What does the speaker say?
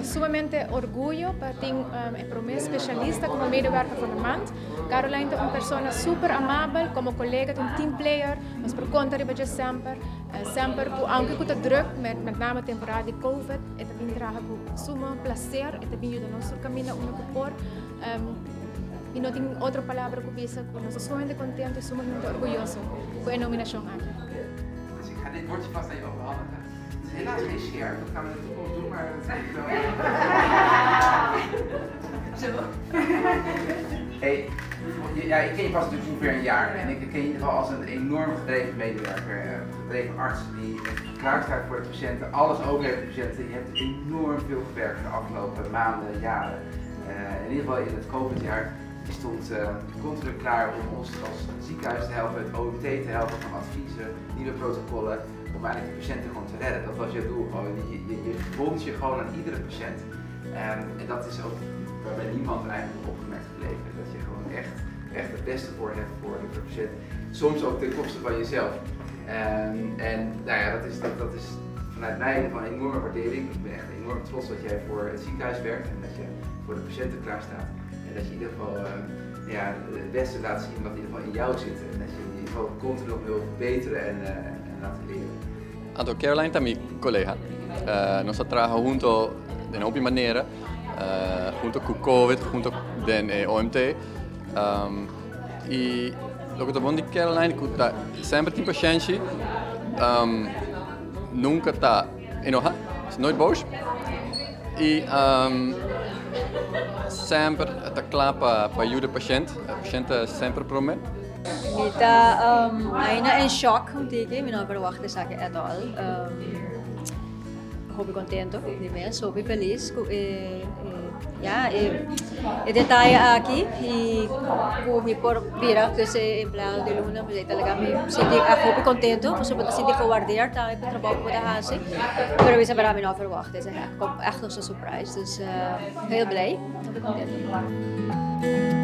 sumamente orgullo para ter especialista como medewerker van de maand. Caroline is een persoon super amabel, como colega, een teamplayer, mas por conta de baie sempre, sempre, aunque cuta druk, met name temporada de COVID, het bem draga com suma placer, het bem ajuda nosso caminho por. E não tem outra palavra que eu diga, nós somos sumamente contentes e sumamente orgulhosos com a nominação aqui. Dus ik ga dit bordje vast aan je overhandigen. Het is helaas geen share, dat gaan we in de toekomst doen, maar dat is wel. Zo. Hey, ja, ik ken je pas natuurlijk ongeveer een jaar en ik ken je in ieder geval als een enorm gedreven medewerker, gedreven arts die klaar staat voor de patiënten, alles overleeft de patiënten. Je hebt enorm veel gewerkt de afgelopen maanden, jaren. In ieder geval in het COVID-jaar. Je stond continu klaar om ons als ziekenhuis te helpen, het OMT te helpen van adviezen, nieuwe protocollen, om eigenlijk de patiënten gewoon te redden. Dat was je doel gewoon. Je bond je gewoon aan iedere patiënt. En dat is ook waarbij niemand eigenlijk opgemerkt gebleven. Dat je gewoon echt het beste voor hebt voor de patiënt. Soms ook ten koste van jezelf. En nou ja, dat is vanuit mij een enorme waardering. Ik ben echt enorm trots dat jij voor het ziekenhuis werkt en dat je voor de patiënten klaar staat. En dat je in ieder geval het beste laat zien wat in ieder geval in jou zit. En dat je in ieder geval continu nog wil verbeteren en laten leren. Anto Caroline é minha colega. Nós trabajamos juntos de uma maneira, junto com o COVID, junto com o OMT. E o que é bom de Caroline é que sempre tem paciência, nunca está enojada, nooit boos. E sempre está claro para ajudar o paciente sempre promete. Kita ainda em choque contigo, me não verwacht is aqui at all. Hoop contento, imenso, hoop feliz. Ja, e detalhe aqui e me por virar que esse empregado de Luna, mas talaga me senti hoop contento, mas eu senti gewaardeerd daar met trabalho wat daar haast. Maar we zijn niet verwacht, het is echt nog zo'n surprise, dus heel blij, hoop contento.